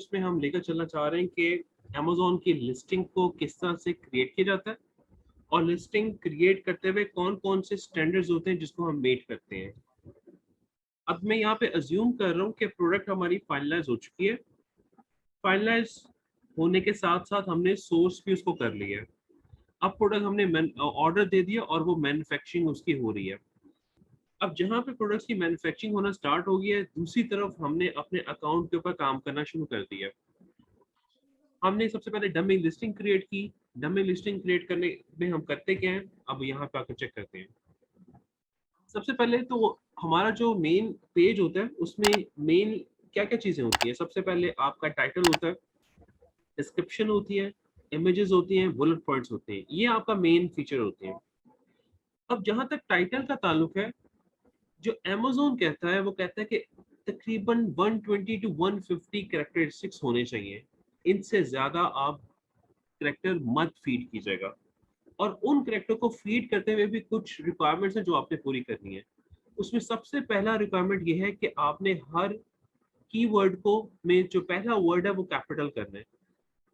उसमें हम लेकर चलना चाह रहे हैं कि अमेजोन की लिस्टिंग को किस तरह से क्रिएट किया जाता है और लिस्टिंग क्रिएट करते हुए कौन कौन से स्टैंडर्ड्स होते हैं जिसको हम मीट करते हैं। अब मैं यहाँ पे अज्यूम कर रहा हूँ कि प्रोडक्ट हमारी फाइनलाइज हो चुकी है। फाइनलाइज होने के साथ साथ हमने सोर्स भी उसको कर लिया है। अब प्रोडक्ट हमने ऑर्डर दे दिया और वो मैन्युफैक्चरिंग उसकी हो रही है। अब जहाँ पे प्रोडक्ट्स की मैन्युफैक्चरिंग होना स्टार्ट हो गई है, दूसरी तरफ हमने अपने अकाउंट के ऊपर काम करना शुरू कर दिया। हमने सबसे पहले डमी लिस्टिंग क्रिएट की। डमी लिस्टिंग क्रिएट करने में हम करते क्या हैं, अब यहाँ पे आकर चेक करते हैं। सबसे पहले तो हमारा जो मेन पेज होता है उसमें मेन क्या क्या चीजें होती है। सबसे पहले आपका टाइटल होता है, डिस्क्रिप्शन होती है, इमेजेस होती हैं, बुलेट पॉइंट्स होते हैं। ये आपका मेन फीचर होते हैं। अब जहां तक टाइटल का ताल्लुक है, जो अमेजोन कहता है वो कहता है कि तकरीबन 120 टू 150 कैरेक्टरिस्टिक्स होने चाहिए। इनसे ज्यादा आप करेक्टर मत फीड कीजिएगा। और उन करेक्टर को फीड करते हुए भी कुछ रिक्वायरमेंट्स हैं जो आपने पूरी करनी है। उसमें सबसे पहला रिक्वायरमेंट ये है कि आपने हर कीवर्ड को में जो पहला वर्ड है वो कैपिटल करना है।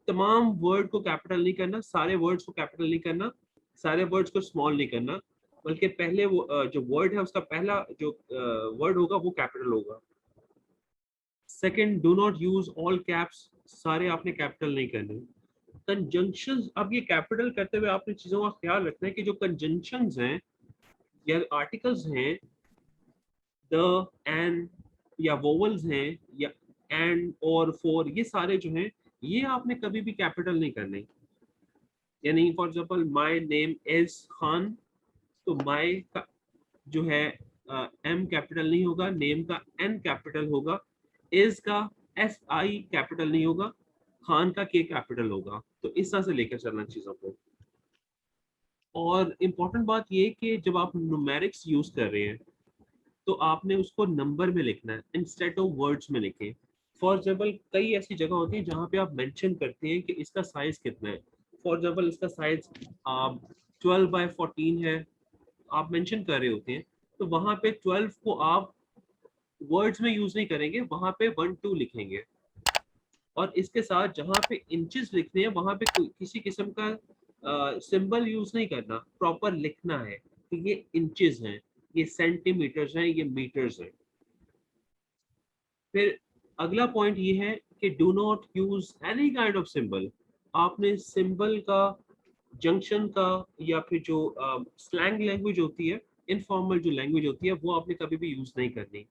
तमाम वर्ड को कैपिटल नहीं करना, सारे वर्ड्स को कैपिटल नहीं करना, सारे वर्ड्स को स्मॉल नहीं करना, बल्कि पहले वो जो वर्ड है उसका पहला जो वर्ड होगा वो कैपिटल होगा। Second, do not use all caps, सारे आपने कैपिटल नहीं करने। कंजंक्शंस, अब ये कैपिटल करते हुए आपने चीजों का ख्याल रखना है कि जो कंजंक्शंस हैं या आर्टिकल्स हैं, द, एंड या वोवल्स हैं या एंड और फॉर, ये सारे जो हैं ये आपने कभी भी कैपिटल नहीं करने। यानी for example my name is Khan, तो माय का जो है एम कैपिटल नहीं होगा, नेम का एन कैपिटल होगा, इज का एस आई कैपिटल नहीं होगा, खान का के कैपिटल होगा। तो इस तरह से लेकर चलना चीजों को। और इम्पोर्टेंट बात ये कि जब आप न्यूमेरिक्स यूज कर रहे हैं तो आपने उसको नंबर में लिखना है इंस्टेड ऑफ वर्ड्स में लिखें। फॉर एग्जाम्पल कई ऐसी जगह होती है जहाँ पे आप मेंशन करते हैं कि इसका साइज कितना है। फॉर एग्जाम्पल इसका साइज 12/14 है, आप मेंशन कर रहे होते हैं, तो वहां पे 12 को आप वर्ड्स में यूज नहीं करेंगे, वहां पे 1 2 लिखेंगे। और इसके साथ जहाँ पे इंचेस लिखने हैं वहां पे कोई किसी किस्म का सिंबल यूज नहीं करना, प्रॉपर लिखना है कि ये इंचेस हैं, ये सेंटीमीटर्स हैं, ये मीटर्स हैं। फिर अगला पॉइंट ये है कि do not use any kind of symbol. आपने सिंबल का, जंक्शन का, या फिर जो स्लैंग लैंग्वेज होती है, इनफॉर्मल जो लैंग्वेज होती है, वो आपने कभी भी यूज नहीं करनी।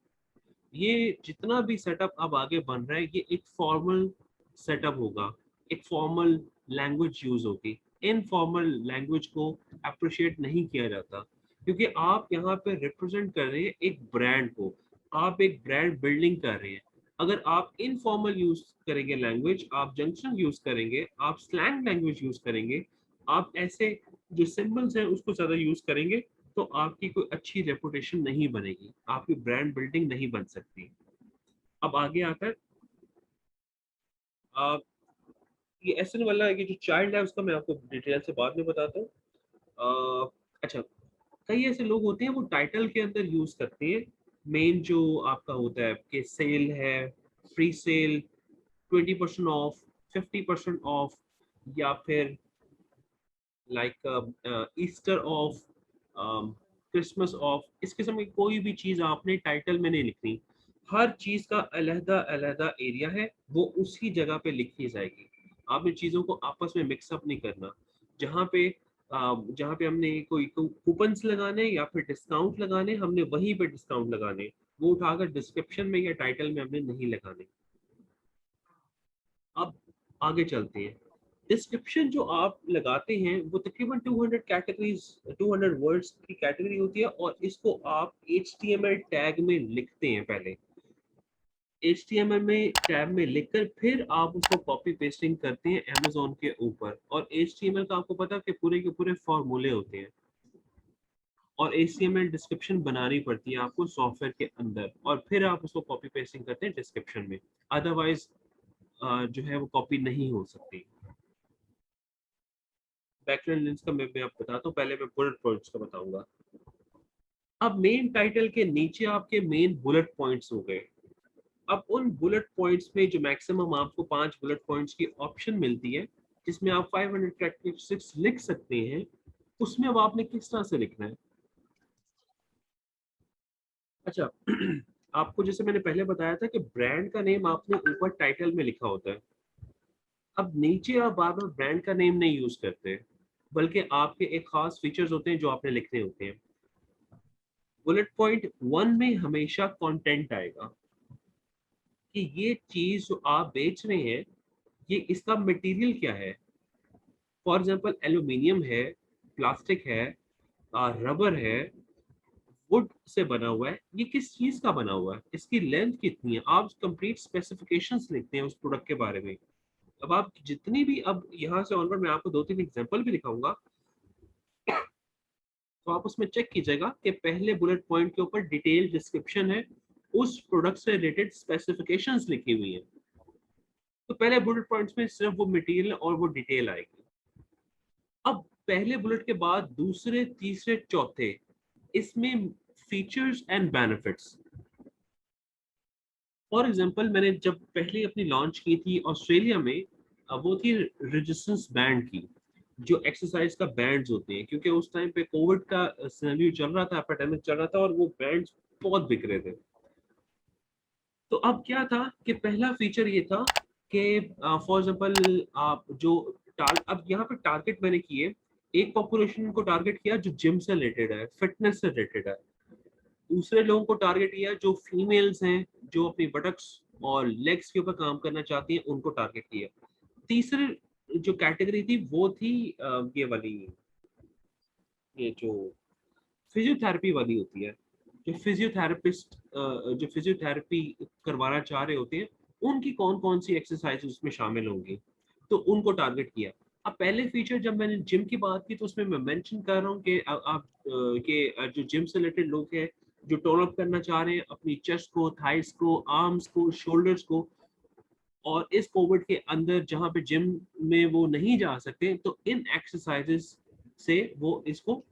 ये जितना भी सेटअप अब आगे बन रहा है ये एक फॉर्मल सेटअप होगा, एक फॉर्मल लैंग्वेज यूज होगी। इनफॉर्मल लैंग्वेज को अप्रिशिएट नहीं किया जाता, क्योंकि आप यहाँ पे रिप्रेजेंट कर रहे हैं एक ब्रांड को, आप एक ब्रांड बिल्डिंग कर रहे हैं। अगर आप इनफॉर्मल यूज करेंगे लैंग्वेज, आप जंक्शन यूज करेंगे, आप स्लैंग लैंग्वेज यूज करेंगे, आप ऐसे जो सिंबल्स हैं उसको ज्यादा यूज करेंगे, तो आपकी कोई अच्छी रेपुटेशन नहीं बनेगी, आपकी ब्रांड बिल्डिंग नहीं बन सकती। अब आगे आता है आप, ये एसएन वाला ये जो चाइल्ड है उसका मैं आपको डिटेल से बाद में बताता हूँ। अच्छा, कई ऐसे लोग होते हैं वो टाइटल के अंदर यूज करते हैं मेन जो आपका होता है कि सेल है, फ्री सेल, 20% ऑफ, 50% ऑफ, या फिर like ester of, Christmas of. इस किस्म की कोई भी चीज आपने टाइटल में नहीं लिखनी। हर चीज का अलहदा अलहदा एरिया है, वो उसी जगह पे लिखी जाएगी। आपने चीजों को आपस में मिक्सअप नहीं करना। जहाँ पे हमने कोई कूपन्स लगाने या फिर डिस्काउंट लगाने, हमने वहीं पे डिस्काउंट लगाने, वो उठाकर डिस्क्रिप्शन में या टाइटल में हमने नहीं लगाने। अब आगे चलते हैं। डिस्क्रिप्शन जो आप लगाते हैं वो तकरीबन 200 कैटेगरीज, 200 वर्ड्स की कैटेगरी होती है, और इसको आप HTML टैग में लिखते हैं पहले। HTML में टैग में लिखकर फिर आप उसको कॉपी पेस्टिंग करते हैं Amazon के ऊपर। और HTML का आपको पता है कि पूरे के पूरे फॉर्मूले होते हैं, और HTML डिस्क्रिप्शन बनानी पड़ती है आपको सॉफ्टवेयर के अंदर, और फिर आप उसको कॉपी पेस्टिंग करते हैं डिस्क्रिप्शन में। अदरवाइज जो है वो कॉपी नहीं हो सकती। बैकग्राउंड लेंस का मैं आपको बताता हूँ, पहले मैं बुलेट पॉइंट्स का बताऊंगा। अब मेन टाइटल के नीचे आपके मेन बुलेट पॉइंट्स हो गए। अब उन बुलेट पॉइंट्स में जो मैक्सिमम आपको 5 बुलेट पॉइंट्स की ऑप्शन मिलती है जिसमें आप 500 कैरेक्टरिस्टिक्स लिख सकते हैं, उसमें अब आपने किस तरह से लिखना है। अच्छा आपको जैसे मैंने पहले बताया था कि ब्रांड का नेम आपने ऊपर टाइटल में लिखा होता है। अब नीचे आप बार बार ब्रांड का नेम नहीं यूज करते, बल्कि आपके एक खास फीचर्स होते हैं जो आपने लिखने होते हैं। बुलेट पॉइंट 1 में हमेशा कंटेंट आएगा कि ये चीज जो आप बेच रहे हैं, ये इसका मटेरियल क्या है। फॉर एग्जांपल एल्यूमिनियम है, प्लास्टिक है, रबर है, वुड से बना हुआ है, ये किस चीज का बना हुआ है, इसकी लेंथ कितनी है, आप कंप्लीट स्पेसिफिकेशंस लिखते हैं उस प्रोडक्ट के बारे में। अब आप जितनी भी, अब यहाँ से ऑनवर्ड मैं आपको 2-3 एग्जांपल भी दिखाऊंगा, तो आप उसमें चेक कीजिएगा कि पहले बुलेट पॉइंट के ऊपर डिटेल डिस्क्रिप्शन है, उस प्रोडक्ट से रिलेटेड स्पेसिफिकेशंस लिखी हुई है। तो पहले बुलेट पॉइंट्स में सिर्फ वो मटेरियल और वो डिटेल आएगी। अब पहले बुलेट के बाद दूसरे, तीसरे, चौथे, इसमें features and benefits. For example मैंने जब पहले अपनी लॉन्च की थी ऑस्ट्रेलिया में, वो थी रेजिस्टेंस बैंड की, जो एक्सरसाइज का बैंड्स होते हैं, क्योंकि उस टाइम पे कोविड का सिनेरियो चल रहा था, एपिडेमिक चल रहा था, और वो बैंड्स बहुत बिक रहे थे। तो अब क्या था कि पहला फीचर ये था कि फॉर एग्जांपल आप जो अब यहाँ पे टारगेट मैंने किए, एक पॉपुलेशन को टारगेट किया जो जिम से रिलेटेड है, फिटनेस से रिलेटेड है। दूसरे लोगों को टारगेट किया जो फीमेल्स हैं, जो अपनी बटक्स और लेग्स के ऊपर काम करना चाहती हैं, उनको टारगेट किया। तीसरी जो कैटेगरी थी वो थी ये वाली, ये जो फिजियोथेरेपी वाली होती है, जो फिजियोथेरेपिस्ट जो फिजियोथेरेपी करवाना चाह रहे होते हैं, उनकी कौन कौन सी एक्सरसाइज उसमें शामिल होंगी, तो उनको टारगेट किया। अब पहले फीचर जब मैंने जिम की बात की, तो उसमें मैं मेंशन कर रहा हूँ कि आप के जो जिम से रिलेटेड लोग हैं, जो टोन अप करना चाह रहे हैं अपनी चेस्ट को, थाइस को, आर्म्स को, शोल्डर्स को, और इस कोविड के अंदर जहाँ पे जिम में वो नहीं जा सकते, तो इन एक्सरसाइजेस से वो इसको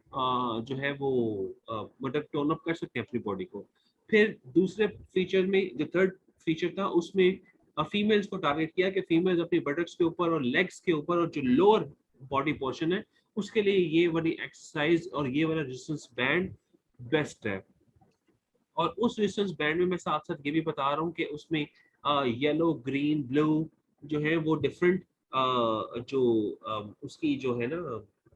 जो है वो मतलब टोन अप कर सकते हैं अपनी बॉडी को। फिर दूसरे फीचर में, जो थर्ड फीचर था, उसमें फीमेल्स को टारगेट किया कि फीमेल्स अपनी बटक्स के ऊपर और लेग्स के ऊपर और जो लोअर बॉडी पोर्शन है, उसके लिए ये वाली एक्सरसाइज और ये वाला रेजिस्टेंस बैंड बेस्ट है। और उस रेजिस्टेंस बैंड में मैं साथ साथ ये भी बता रहा हूँ कि उसमें येलो, ग्रीन, ब्लू जो है वो डिफरेंट जो उसकी जो है ना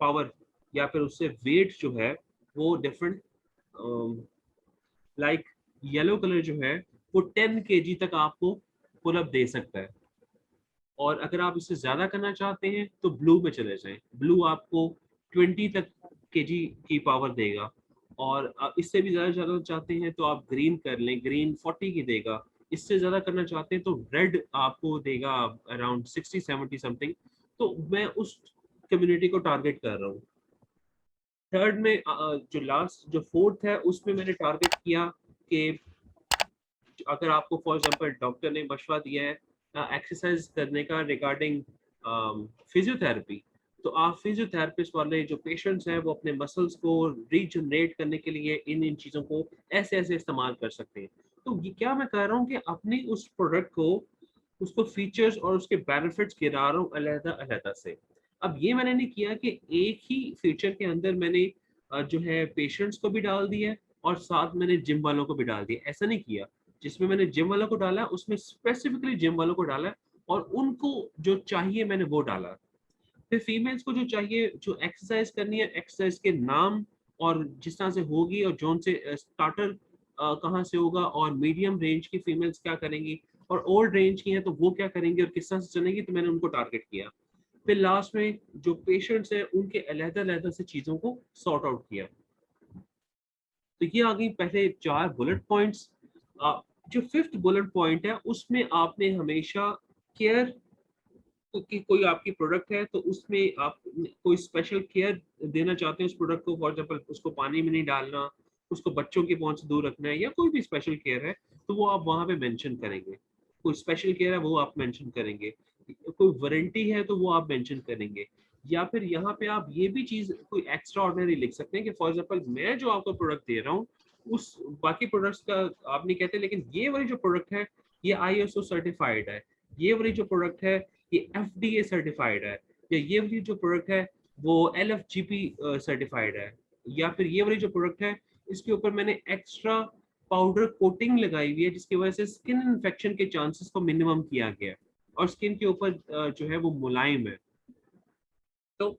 पावर, या फिर उससे वेट जो है वो डिफरेंट, लाइक येलो कलर जो है वो 10 kg तक आपको पुल अप दे सकता है। और अगर आप इससे ज्यादा करना चाहते हैं तो ब्लू में चले जाएं, ब्लू आपको 20 केजी की पावर देगा। और आप इससे भी ज्यादा ज्यादा चाहते हैं तो आप ग्रीन कर लें, ग्रीन 40 की देगा। इससे ज्यादा करना चाहते हैं तो रेड आपको देगा अराउंड 60-70 समथिंग। तो मैं उस कम्युनिटी को टारगेट कर रहा हूँ। थर्ड में जो लास्ट, जो फोर्थ है, उसमें मैंने टारगेट किया कि अगर आपको फॉर एग्जांपल डॉक्टर ने मशवरा दिया है एक्सरसाइज करने का रिगार्डिंग फिजियोथेरेपी, तो आप फिजियोथेरेपिस्ट वाले जो पेशेंट्स हैं वो अपने मसल्स को रीजनरेट करने के लिए इन इन चीज़ों को ऐसे ऐसे इस्तेमाल कर सकते हैं। तो ये क्या मैं कह रहा हूँ कि अपनी उस प्रोडक्ट को, उसको फीचर्स और उसके बेनिफिट्स गिरा रहा हूँ अलहदा अलहदा से। अब ये मैंने नहीं किया कि एक ही फीचर के अंदर मैंने जो है पेशेंट्स को भी डाल दिया और साथ मैंने जिम वालों को भी डाल दिया, ऐसा नहीं किया। जिसमें मैंने जिम वालों को डाला उसमें स्पेसिफिकली जिम वालों को डाला, और उनको जो चाहिए मैंने वो डाला। फिर फीमेल्स को जो चाहिए, जो एक्सरसाइज करनी है, एक्सरसाइज के नाम और जिस तरह से होगी, और जोन से स्टार्टर कहाँ से होगा, और मीडियम रेंज की फीमेल्स क्या करेंगी, और ओल्ड रेंज की है तो वो क्या करेंगी और किस तरह से चलेंगी, तो मैंने उनको टारगेट किया। फिर लास्ट में जो पेशेंट्स हैं उनके अलहदा अलहदा से चीज़ों को सॉर्ट आउट किया। तो ये आ गई पहले 4 बुलेट पॉइंट्स। जो फिफ्थ बुलेट पॉइंट है उसमें आपने हमेशा केयर, कि कोई आपकी प्रोडक्ट है तो उसमें आप कोई स्पेशल केयर देना चाहते हैं उस प्रोडक्ट को, फॉर एग्जांपल उसको पानी में नहीं डालना, उसको बच्चों की पहुंच से दूर रखना है, या कोई भी स्पेशल केयर है तो वो आप वहां पे मेंशन करेंगे। कोई स्पेशल केयर है वो आप मेंशन करेंगे, कोई वारंटी है तो वो आप मेंशन करेंगे। या फिर यहाँ पे आप ये भी चीज कोई एक्स्ट्रा ऑर्डिनरी लिख सकते हैं कि फॉर एग्जांपल मैं जो आपको प्रोडक्ट दे रहा हूँ, उस बाकी प्रोडक्ट्स का आप नहीं कहते, लेकिन ये वाली जो प्रोडक्ट है ये ISO सर्टिफाइड है, ये वाली जो प्रोडक्ट है ये FDA सर्टिफाइड है, या ये वाली जो प्रोडक्ट है वो LFGP सर्टिफाइड है, या फिर ये वाली जो प्रोडक्ट है इसके ऊपर मैंने एक्स्ट्रा पाउडर कोटिंग लगाई हुई है जिसकी वजह से स्किन इन्फेक्शन के चांसेस को मिनिमम किया गया है और स्किन के ऊपर जो है वो मुलायम है। तो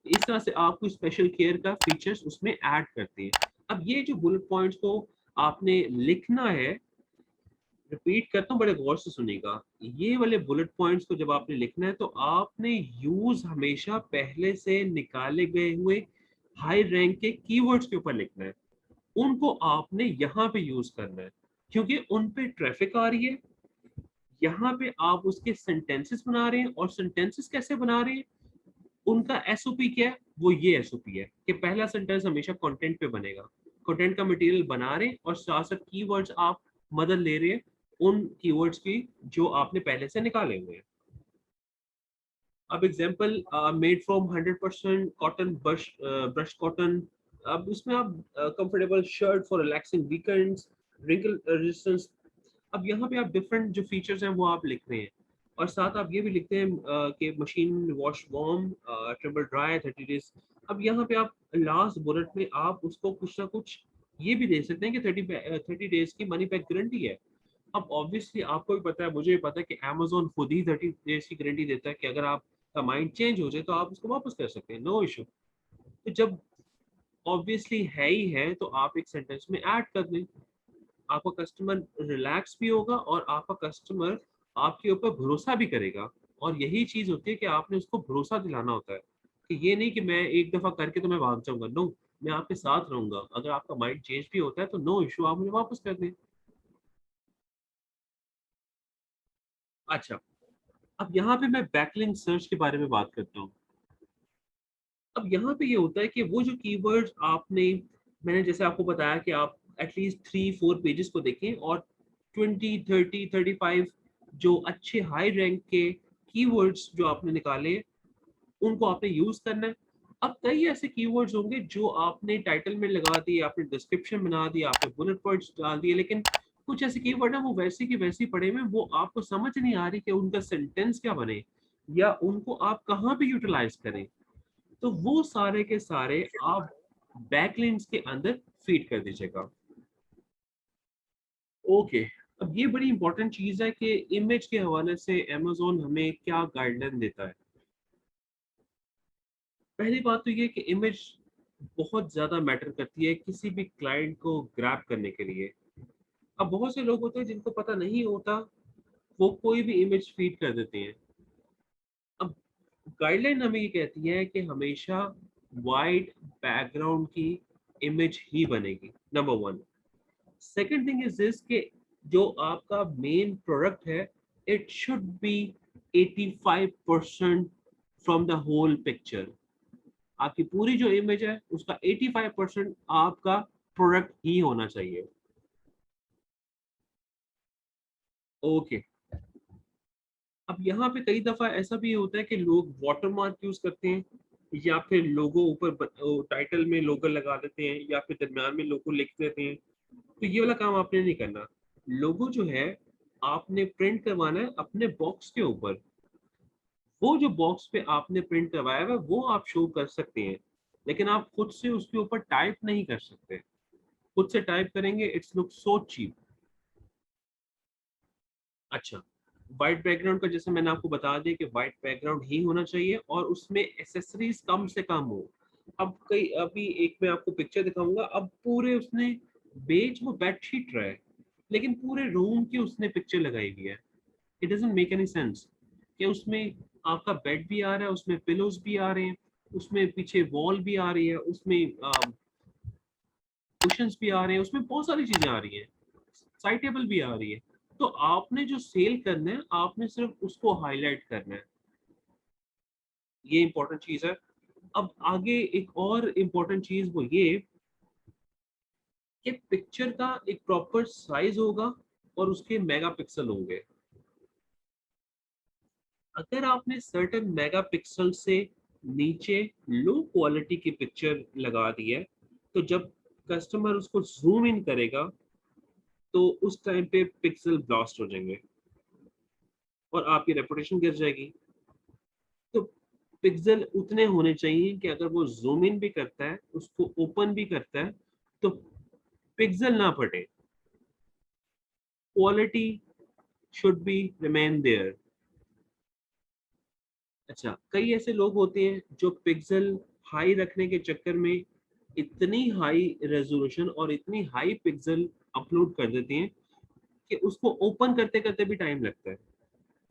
इस तरह से आप कुछ स्पेशल केयर का फीचर्स उसमें ऐड करते हैं। अब ये जो बुलेट पॉइंट्स को आपने लिखना है, रिपीट करता हूँ बड़े गौर से सुनिएगा, ये वाले बुलेट पॉइंट्स को जब आपने लिखना है तो आपने यूज हमेशा पहले से निकाले गए हुए हाई रैंक के कीवर्ड्स के ऊपर लिखना है। उनको आपने यहाँ पे यूज करना है क्योंकि उन पे ट्रैफिक आ रही है। यहाँ पे आप उसके सेंटेंसेस बना रहे हैं और सेंटेंसेस कैसे बना रहे हैं, उनका एसओपी क्या है, वो ये एसओपी है कि पहला सेंटेंस हमेशा कंटेंट पे बनेगा, कंटेंट का मटेरियल बना रहे हैं और साथ साथ कीवर्ड्स आप मदद ले रहे हैं उन कीवर्ड्स की जो आपने पहले से निकाले हुए हैं। अब example made from 100% cotton brush cotton, अब इसमें आप comfortable shirt for relaxing weekends, wrinkle resistance. अब यहाँ पे आप डिफरेंट जो फीचर्स हैं वो आप लिख रहे हैं और साथ आप ये भी लिखते हैं कि machine wash warm triple dry 30 days. अब यहाँ पे आप लास्ट बुलेट में आप उसको कुछ ना कुछ ये भी दे सकते हैं कि 30 डेज की मनी बैक गारंटी है। अब ऑब्वियसली आपको भी पता है, मुझे भी पता है कि अमेजोन खुद ही 30 डेज की गारंटी देता है कि अगर आपका माइंड चेंज हो जाए तो आप उसको वापस कर सकते हैं, नो इशू। तो जब ऑब्वियसली है ही है तो आप एक सेंटेंस में ऐड कर दें, आपका कस्टमर रिलैक्स भी होगा और आपका कस्टमर आपके ऊपर भरोसा भी करेगा। और यही चीज होती है कि आपने उसको भरोसा दिलाना होता है कि ये नहीं कि मैं एक दफा करके तो मैं भाग जाऊंगा, नो, मैं आपके साथ रहूंगा, अगर आपका माइंड चेंज भी होता है तो नो इशू, आप मुझे वापस कर दें। अच्छा, अब यहाँ पे मैं बैकलिंक सर्च के बारे में बात करता हूँ। अब यहाँ पे ये होता है कि वो जो कीवर्ड्स आपने, मैंने जैसे आपको बताया कि आप एटलीस्ट 3-4 पेजेस को देखें और 20, 30, 35 जो अच्छे हाई रैंक के कीवर्ड्स जो आपने निकाले उनको आपने यूज करना है। अब कई ऐसे कीवर्ड्स होंगे जो आपने टाइटल में लगा दिए, आपने डिस्क्रिप्शन बना दिया, आपने बुलेट पॉइंट्स डाल दिए, लेकिन कुछ ऐसे कीवर्ड है वो वैसे की वैसी पड़े हुए, वो आपको समझ नहीं आ रही कि उनका सेंटेंस क्या बने या उनको आप कहाँ पे यूटिलाइज करें। तो वो सारे के सारे आप बैकलिंक्स के अंदर फीड कर दीजिएगा। ओके, अब ये बड़ी इंपॉर्टेंट चीज है कि इमेज के हवाले से अमेजोन हमें क्या गाइडलाइन देता है। पहली बात तो ये कि इमेज बहुत ज्यादा मैटर करती है किसी भी क्लाइंट को ग्रैब करने के लिए। अब बहुत से लोग होते हैं जिनको पता नहीं होता, वो कोई भी इमेज फीड कर देते हैं। अब गाइडलाइन हमें ये कहती है कि हमेशा वाइट बैकग्राउंड की इमेज ही बनेगी, number one. Second thing is this कि जो आपका मेन प्रोडक्ट है, it should be 85% from the whole picture. आपकी पूरी जो इमेज है उसका 85% आपका प्रोडक्ट ही होना चाहिए। ओके, अब यहाँ पे कई दफा ऐसा भी होता है कि लोग वाटरमार्क यूज करते हैं या फिर लोगो ऊपर टाइटल में लोगो लगा देते हैं या फिर दरम्यान में लोगो लिख देते हैं। तो ये वाला काम आपने नहीं करना। लोगो जो है आपने प्रिंट करवाना है अपने बॉक्स के ऊपर। वो जो बॉक्स पे आपने प्रिंट करवाया है वो आप शो कर सकते हैं, लेकिन आप खुद से उसके ऊपर टाइप नहीं कर सकते। खुद से टाइप करेंगे इट्स लुक सो चीप। अच्छा, वाइट बैकग्राउंड का जैसे मैंने आपको बता दिया कि वाइट बैकग्राउंड ही होना चाहिए और उसमें एसेसरीज कम से कम हो। अब कई अभी एक मैं आपको पिक्चर दिखाऊंगा, अब पूरे उसने बेज वो बेडशीट रहा है लेकिन पूरे रूम की उसने पिक्चर लगाई हुई है। It doesn't make any sense कि उसमें आपका बेड भी आ रहा है, उसमें पिलोज भी आ रहे हैं, उसमें पीछे वॉल भी आ रही है, उसमें कुशंस भी आ रहे हैं, उसमें बहुत सारी चीजें आ रही हैं, साइड टेबल भी आ रही है। तो आपने जो सेल करना है आपने सिर्फ उसको हाईलाइट करना है, ये इंपॉर्टेंट चीज है। अब आगे एक और इम्पोर्टेंट चीज वो ये कि पिक्चर का एक प्रॉपर साइज होगा और उसके मेगापिक्सल होंगे। अगर आपने सर्टेन मेगापिक्सल से नीचे लो क्वालिटी की पिक्चर लगा दी है तो जब कस्टमर उसको जूम इन करेगा तो उस टाइम पे पिक्सल ब्लास्ट हो जाएंगे और आपकी रेपुटेशन गिर जाएगी। तो पिक्सल उतने होने चाहिए कि अगर वो जूम इन भी करता है, उसको ओपन भी करता है, तो पिक्सल ना फटे, quality should be remain there. अच्छा, कई ऐसे लोग होते हैं जो पिक्सल हाई रखने के चक्कर में इतनी हाई रेजोल्यूशन और इतनी हाई पिक्सल अपलोड कर देते हैं कि उसको ओपन करते करते भी टाइम लगता है।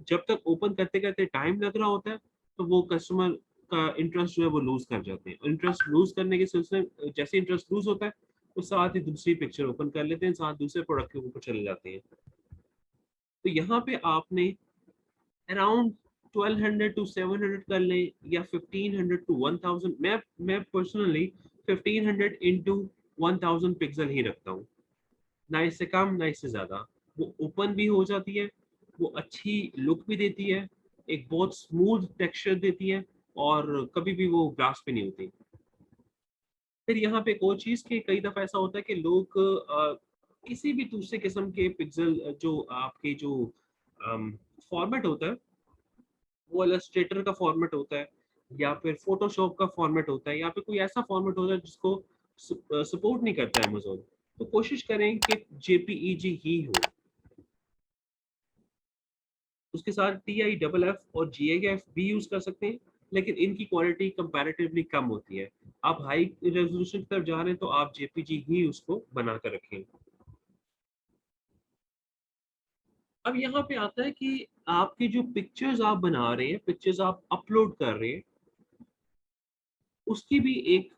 जब तक ओपन करते करते टाइम लग रहा होता है, तो वो कस्टमर का इंटरेस्ट जो है वो लूज कर जाते हैं। इंटरेस्ट लूज करने के सिलसिले जैसे इंटरेस्ट लूज होता है, वो साथ ही दूसरी पिक्चर ओपन कर लेते हैं, साथ दूसरे प्रोडक्ट के ऊपर चले जाते हैं। तो यहाँ पे आपने अराउंड 1200 टू 700 कर लें, या 1500 टू 1000। मैं पर्सनली 1500 इंटू 1000 पिक्सल ही रखता हूँ, ना इससे कम ना इससे ज्यादा। वो ओपन भी हो जाती है, वो अच्छी लुक भी देती है, एक बहुत स्मूथ टेक्सचर देती है, और कभी भी वो ग्रास पे नहीं होती। फिर यहाँ पे एक और चीज कि कई दफा ऐसा होता है कि लोग किसी भी दूसरे किस्म के पिक्सल जो आपके जो फॉर्मेट होता है, वो इलस्ट्रेटर का फॉर्मेट होता है, या फिर फोटोशॉप का फॉर्मेट होता है, या फिर कोई ऐसा फॉर्मेट होता है जिसको सपोर्ट नहीं करता है अमेजोन, तो कोशिश करें कि जेपीईजी ही हो। उसके साथ TIFF और GIF भी यूज कर सकते हैं, लेकिन इनकी क्वालिटी कंपैरेटिवली कम होती है। आप हाई रेजोल्यूशन की तरफ जा रहे हैं तो आप जेपीजी ही उसको बना कर रखें। अब यहाँ पे आता है कि आपकी जो पिक्चर्स आप बना रहे हैं, पिक्चर्स आप अपलोड कर रहे हैं, उसकी भी एक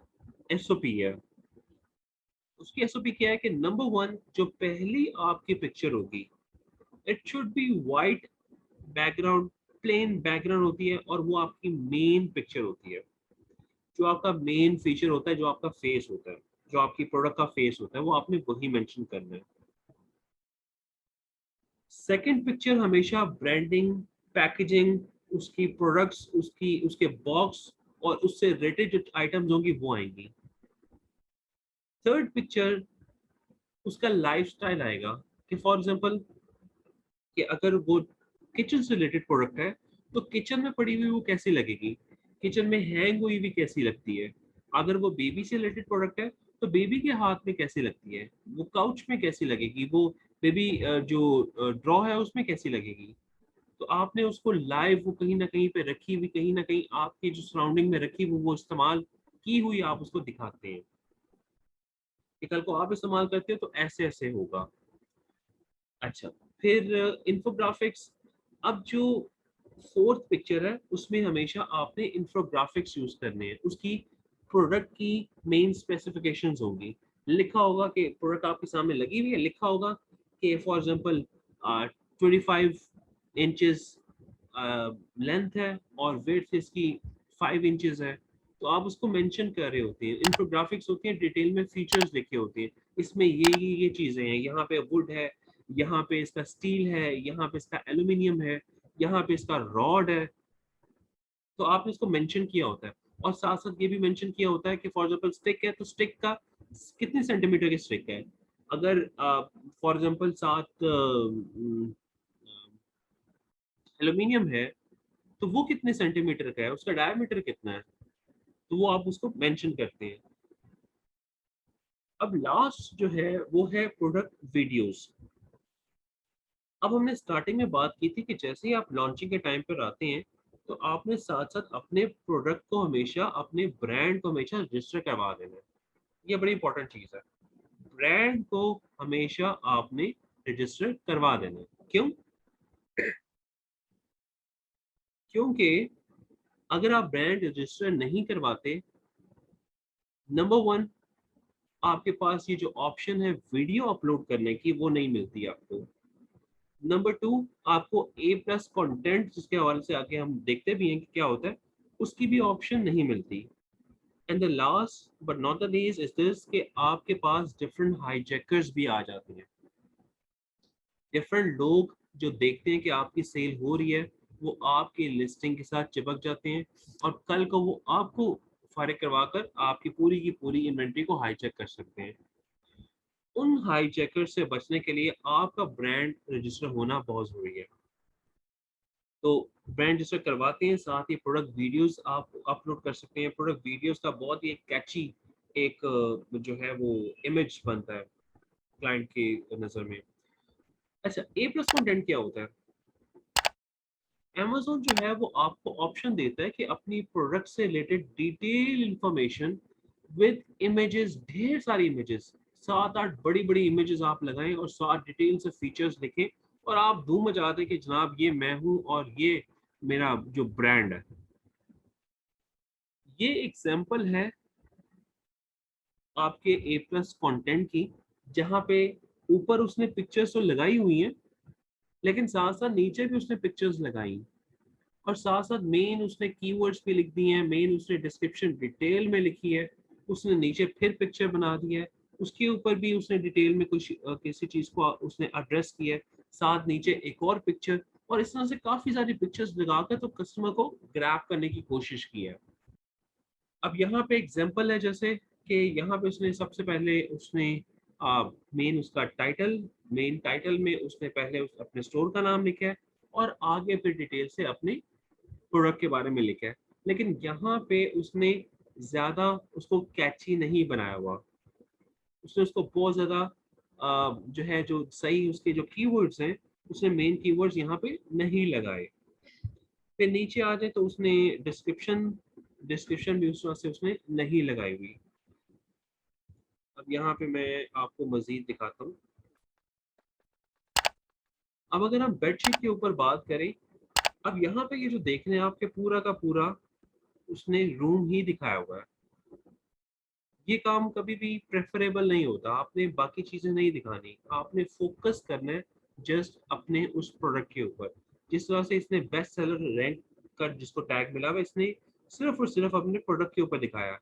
SOP है। उसकी SOP क्या है कि नंबर वन, जो पहली आपकी पिक्चर होगी, it should be white background, plain background होती है, और वो आपकी मेन पिक्चर होती है। जो आपका मेन फीचर होता है, जो आपका फेस होता है, जो आपकी प्रोडक्ट का फेस होता है, वो आपने वही मेंशन करना है। सेकंड पिक्चर हमेशा ब्रांडिंग, पैकेजिंग, उसकी प्रोडक्ट्स, उसकी उसके बॉक्स और उससे रिलेटेड जो आइटम्स होंगी वो आएंगी। थर्ड पिक्चर उसका लाइफस्टाइल आएगा, कि फॉर एग्जांपल कि अगर वो किचन से रिलेटेड प्रोडक्ट है, तो किचन में पड़ी हुई वो कैसी लगेगी, किचन में हैंग हुई भी कैसी लगती है। अगर वो बेबी से रिलेटेड प्रोडक्ट है, तो बेबी के हाथ में कैसी लगती है, वो काउच में कैसी लगेगी, वो बेबी जो ड्रॉ है उसमें कैसी लगेगी। तो आपने उसको लाइव वो कहीं ना कहीं पे रखी हुई, कहीं ना कहीं आपकी जो सराउंडिंग में रखी हुई, वो इस्तेमाल की हुई आप उसको दिखाते हैं कि कल को आप इस्तेमाल करते हो तो ऐसे ऐसे होगा। अच्छा, फिर इंफोग्राफिक्स। अब जो फोर्थ पिक्चर है, उसमें हमेशा आपने इंफोग्राफिक्स यूज करने हैं। उसकी प्रोडक्ट की मेन स्पेसिफिकेशंस होंगी, लिखा होगा कि प्रोडक्ट आपके सामने लगी हुई है, लिखा होगा कि फॉर एग्जांपल 25 इंचेस लेंथ है और वेट इसकी 5 इंचेस है। तो आप उसको मेंशन कर रहे होते हैं। इंफोग्राफिक्स होती है, डिटेल में फीचर्स लिखे होते हैं, इसमें ये चीजें हैं, यहाँ पे वुड है, यहाँ पे इसका स्टील है, यहाँ पे इसका एल्यूमिनियम है, यहाँ पे इसका रॉड है। तो आपने इसको मेंशन किया होता है, और साथ साथ ये भी मेंशन किया होता है कि फॉर एग्जांपल स्टिक है, तो स्टिक का कितने सेंटीमीटर की स्टिक है। अगर फॉर एग्जांपल साथ एल्यूमिनियम है, तो वो कितने सेंटीमीटर का है, उसका डायमीटर कितना है, तो वो आप उसको मेंशन करते हैं। अब लास्ट जो है वो है प्रोडक्ट वीडियोस। अब हमने स्टार्टिंग में बात की थी कि जैसे ही आप लॉन्चिंग के टाइम पर आते हैं, तो आपने साथ साथ अपने प्रोडक्ट को हमेशा, अपने ब्रांड को हमेशा रजिस्टर करवा देना है। ये बड़ी इंपॉर्टेंट चीज है, ब्रांड को हमेशा आपने रजिस्टर करवा देना है। क्यों? क्योंकि अगर आप ब्रांड रजिस्टर नहीं करवाते, नंबर वन, आपके पास ये जो ऑप्शन है वीडियो अपलोड करने की, वो नहीं मिलती आपको। नंबर टू, आपको A+ कंटेंट, जिसके हवाले से आगे हम देखते भी हैं कि क्या होता है, उसकी भी ऑप्शन नहीं मिलती। And the last but not the least is this, कि आपके पास डिफरेंट हाईजैकर्स भी आ जाते हैं। डिफरेंट लोग जो देखते हैं कि आपकी सेल हो रही है, वो आपकी लिस्टिंग के साथ चिपक जाते हैं, और कल को वो आपको फारिग करवा कर आपकी पूरी की पूरी इन्वेंट्री को हाईजैक कर सकते हैं। उन हाईजैकर से बचने के लिए आपका ब्रांड रजिस्टर होना बहुत जरूरी है। तो ब्रांड रजिस्टर करवाते हैं, साथ ही प्रोडक्ट वीडियोस आप अपलोड कर सकते हैं। प्रोडक्ट वीडियोस का बहुत ही कैची एक जो है वो इमेज बनता है क्लाइंट की नज़र में। अच्छा, ए प्लस कंटेंट क्या होता है? Amazon जो है वो आपको ऑप्शन देता है कि अपनी प्रोडक्ट से related detail information with images, ढेर सारी इमेजेस, 7-8 बड़ी बड़ी इमेजेस आप लगाएं और 7 डिटेल से फीचर्स लिखें और आप धूम मचा दें कि जनाब ये मैं हूं और ये मेरा जो ब्रांड है। ये एग्जांपल है आपके ए प्लस कंटेंट की, जहाँ पे ऊपर उसने पिक्चर्स तो लगाई हुई हैं, लेकिन साथ साथ नीचे भी उसने पिक्चर्स लगाई और साथ साथ मेन उसने कीवर्ड्स भी लिख दिए हैं, मेन उसने डिस्क्रिप्शन डिटेल में लिखी है, उसने नीचे फिर पिक्चर बना दिया है, उसके ऊपर भी उसने डिटेल में कुछ किसी चीज़ को उसने एड्रेस किया है, साथ नीचे एक और पिक्चर, और इस तरह से काफ़ी सारी पिक्चर्स लगाकर तो कस्टमर को ग्रैब करने की कोशिश की है। अब यहाँ पे एग्जांपल है, जैसे कि यहाँ पे उसने सबसे पहले उसने मेन उसका टाइटल, मेन टाइटल में उसने पहले अपने स्टोर का नाम लिखा है और आगे फिर डिटेल से अपने प्रोडक्ट के बारे में लिखा है। लेकिन यहाँ पे उसने ज्यादा उसको कैची नहीं बनाया हुआ, उसने उसको बहुत ज्यादा जो है जो सही उसके जो कीवर्ड्स हैं, उसने मेन कीवर्ड्स यहाँ पे नहीं लगाए। फिर नीचे आ जाए तो उसने डिस्क्रिप्शन डिस्क्रिप्शन भी उस तरह से उसने नहीं लगाई हुई। अब यहाँ पे मैं आपको मजीद दिखाता हूँ। अब अगर हम बेडशीट के ऊपर बात करें, अब यहाँ पे ये जो देख रहे हैं आपके पूरा का पूरा उसने रूम ही दिखाया हुआ है। ये काम कभी भी प्रेफरेबल नहीं होता, आपने बाकी चीजें नहीं दिखानी, आपने फोकस करना है जस्ट अपने उस प्रोडक्ट के ऊपर। जिस तरह से इसने बेस्ट सेलर रैंक कर जिसको टैग मिला हुआ, इसने सिर्फ और सिर्फ अपने प्रोडक्ट के ऊपर दिखाया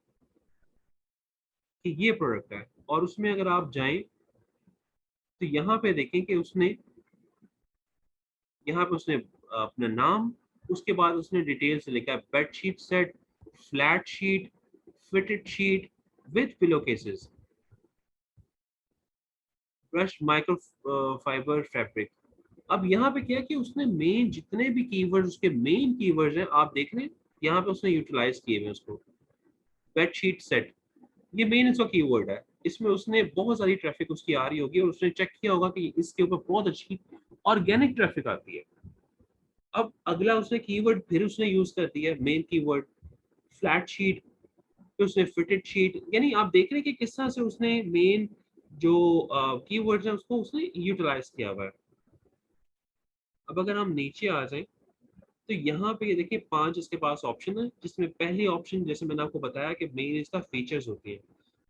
कि ये प्रोडक्ट है। और उसमें अगर आप जाएं तो यहाँ पे देखें कि उसने यहाँ पे उसने अपना नाम, उसके बाद उसने डिटेल्स लिखा है bedsheet set, flat sheet, fitted sheet with pillow cases, brush micro fibre fabric. अब यहाँ पे क्या है कि उसने मेन जितने भी कीवर्ड्स, उसके मेन कीवर्ड्स हैं आप देख रहे हैं, यहाँ पे उसने यूटिलाइज किए हुए उसको। बेडशीट सेट, ये मेन इसका कीवर्ड है, इसमें उसने बहुत सारी ट्रैफिक उसकी आ रही होगी और उसने चेक किया होगा कि इसके ऊपर बहुत अच्छी ऑर्गेनिक ट्रैफिक आती है। अब अगला उसने कीवर्ड फिर उसने यूज कर दिया मेन कीवर्ड फ्लैट शीट, फिर उसने फिटेड शीट, यानी आप देख रहे हैं कि किस तरह से उसने मेन जो कीवर्ड्स हैं उसको उसने यूटिलाइज किया हुआ है। अब अगर हम नीचे आ जाएं तो यहाँ पे ये देखिए 5 इसके पास ऑप्शन है, जिसमें पहली ऑप्शन जैसे मैंने आपको बताया कि मेन इसका फीचर्स होती है,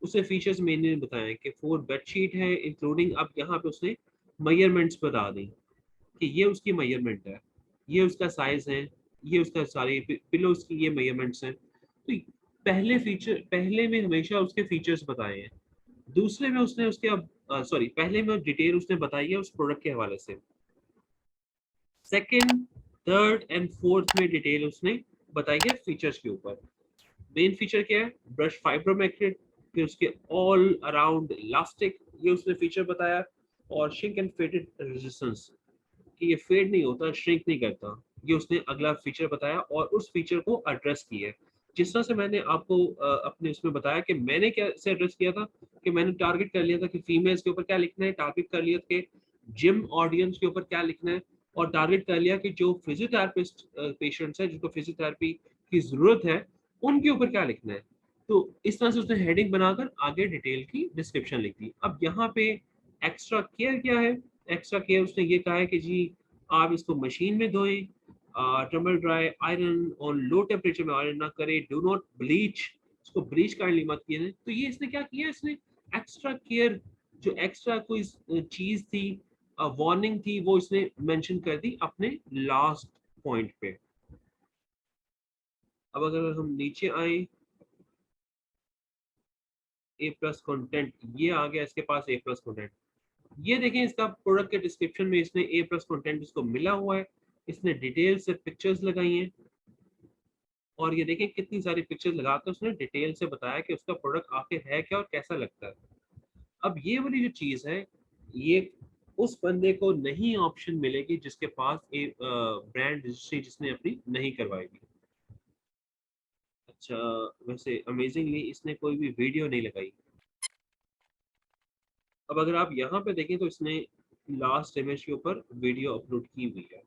उसने फीचर्स मैंने बताया कि 4 बेडशीट है इंक्लूडिंग। अब यहाँ पे उसने मेजरमेंट्स बता दी कि ये उसकी मेजरमेंट है, ये उसका साइज है, ये उसका सारी पिलोस की ये मेजरमेंट्स हैं। तो पहले फीचर, पहले में हमेशा उसके फीचर्स बताए हैं, दूसरे में उसने उसके अब सॉरी पहले में डिटेल उसने बताई है उस प्रोडक्ट के हवाले से, सेकंड, थर्ड एंड फोर्थ में डिटेल उसने बताई है फीचर्स के ऊपर। मेन फीचर क्या है? ब्रश फाइब्रोमेट्रिक, फिर उसके ऑल अराउंड इलास्टिक, ये उसने फीचर बताया, और शिंक एंड फेडेड रेजिस्टेंस, कि ये फेड नहीं होता, श्रिंक नहीं करता, ये उसने अगला फीचर बताया और उस फीचर को एड्रेस किया है। जिस तरह से मैंने आपको अपने उसमें बताया कि मैंने कैसे एड्रेस किया था, कि मैंने टारगेट कर लिया था कि फीमेल्स के ऊपर क्या लिखना है, टारगेट कर लिया कि जिम ऑडियंस के ऊपर क्या लिखना है, और टारगेट कर लिया कि जो फिजियोथेरेपिस्ट पेशेंट्स हैं जिनको फिजियोथेरेपी की जरूरत है उनके ऊपर क्या लिखना है। तो इस तरह से उसने हेडिंग बनाकर आगे डिटेल की डिस्क्रिप्शन लिख दी। अब यहाँ पे एक्स्ट्रा केयर क्या है? एक्स्ट्रा केयर उसने ये कहा है कि जी आप इसको मशीन में धोएं, टर्मल ड्राई आयरन और लो टेम्परेचर में आयरन ना करें, डू नॉट ब्लीच, इसको ब्लीच काइंडली मत किए। तो ये इसने क्या किया, इसने एक्स्ट्रा केयर, जो एक्स्ट्रा कोई चीज थी, वार्निंग थी, वो इसने मेंशन कर दी अपने लास्ट पॉइंट पे। अब अगर हम नीचे आए, ए प्लस कंटेंट, ये आ गया इसके पास ए प्लस कंटेंट। ये देखें इसका प्रोडक्ट के डिस्क्रिप्शन में इसने ए प्लस कंटेंट इसको मिला हुआ है, इसने डिटेल से पिक्चर्स लगाई हैं, और ये देखें कितनी सारी पिक्चर्स लगाकर उसने डिटेल से बताया कि उसका प्रोडक्ट आखिर है क्या और कैसा लगता है। अब ये वाली जो चीज है, ये उस बंदे को नहीं ऑप्शन मिलेगी जिसके पास एक ब्रांड रजिस्ट्री जिसने अपनी नहीं करवाई हुई। अच्छा, वैसे अमेजिंगली इसने कोई भी वीडियो नहीं लगाई। अब अगर आप यहाँ पे देखें तो इसने लास्ट इमेज के ऊपर वीडियो अपलोड की हुई है।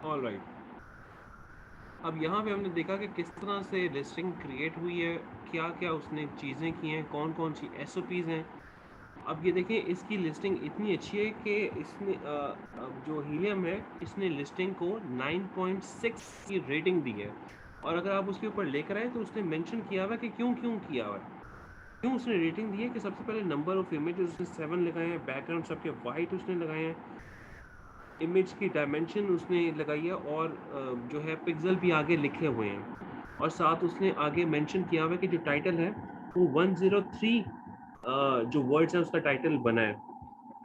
ऑलराइट, अब यहाँ पे हमने देखा कि किस तरह से लिस्टिंग क्रिएट हुई है, क्या क्या उसने चीज़ें की हैं, कौन कौन सी एसओपीज़ हैं। अब ये देखें, इसकी लिस्टिंग इतनी अच्छी है कि इसने अब जो हीलियम है, इसने लिस्टिंग को 9.6 की रेटिंग दी है। और अगर आप उसके ऊपर लेकर आए तो उसने मेंशन किया हुआ है कि क्यों क्यों किया हुआ है, क्यों उसने रेटिंग दी है। कि सबसे पहले नंबर ऑफ इमेजेस उसने 7 लगाए हैं, बैकग्राउंड सबके वाइट उसने लगाए हैं, इमेज की डायमेंशन उसने लगाई है, और जो है पिक्सल भी आगे लिखे हुए हैं। और साथ उसने आगे मेंशन किया हुआ है कि जो टाइटल है वो 103 जो वर्ड्स है उसका टाइटल बना है।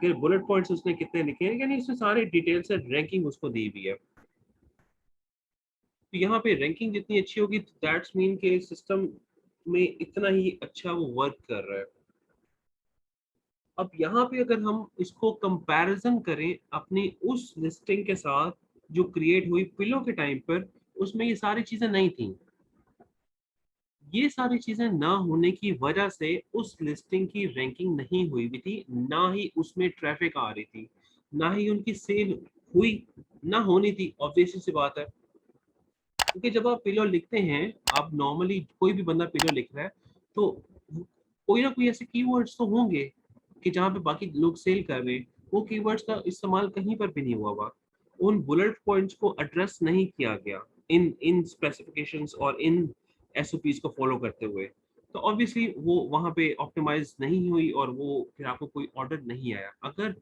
फिर बुलेट पॉइंट्स उसने कितने लिखे हैं, यानी उसने सारे डिटेल से रैंकिंग उसको दी हुई है। तो यहाँ पे रैंकिंग जितनी अच्छी होगी दैट्स मीन के सिस्टम में इतना ही अच्छा वो वर्क कर रहा है। अब यहाँ पे अगर हम इसको कंपैरिजन करें अपनी उस लिस्टिंग के साथ जो क्रिएट हुई पिलो के टाइम पर, उसमें ये सारी चीजें नहीं थी। ये सारी चीजें ना होने की वजह से उस लिस्टिंग की रैंकिंग नहीं हुई भी थी, ना ही उसमें ट्रैफिक आ रही थी, ना ही उनकी सेल हुई, ना होनी थी। ऑब्वियसली सी बात है, क्योंकि जब आप पिलो लिखते हैं, आप नॉर्मली कोई भी बंदा पिलो लिख रहा है तो कोई ना कोई ऐसे कीवर्ड्स तो होंगे कि जहाँ पे बाकी लोग सेल कर रहे हैं, वो कीवर्ड्स का इस्तेमाल कहीं पर भी नहीं हुआ हुआ। उन बुलेट पॉइंट्स को एड्रेस नहीं किया गया इन इन स्पेसिफिकेशंस और इन एसओपीज को फॉलो करते हुए। तो ऑब्वियसली वो वहाँ पे ऑप्टिमाइज नहीं हुई और वो फिर आपको कोई ऑर्डर नहीं आया। अगर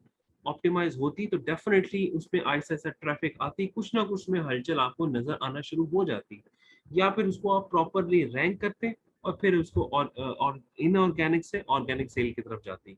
ऑप्टिमाइज होती तो डेफिनेटली उसमें ऐसा ऐसा ट्रैफिक आती, कुछ ना कुछ में हलचल आपको नजर आना शुरू हो जाती, या फिर उसको आप प्रॉपरली रैंक करते और फिर उसको और इनऑर्गेनिक से ऑर्गेनिक सेल की तरफ जाती।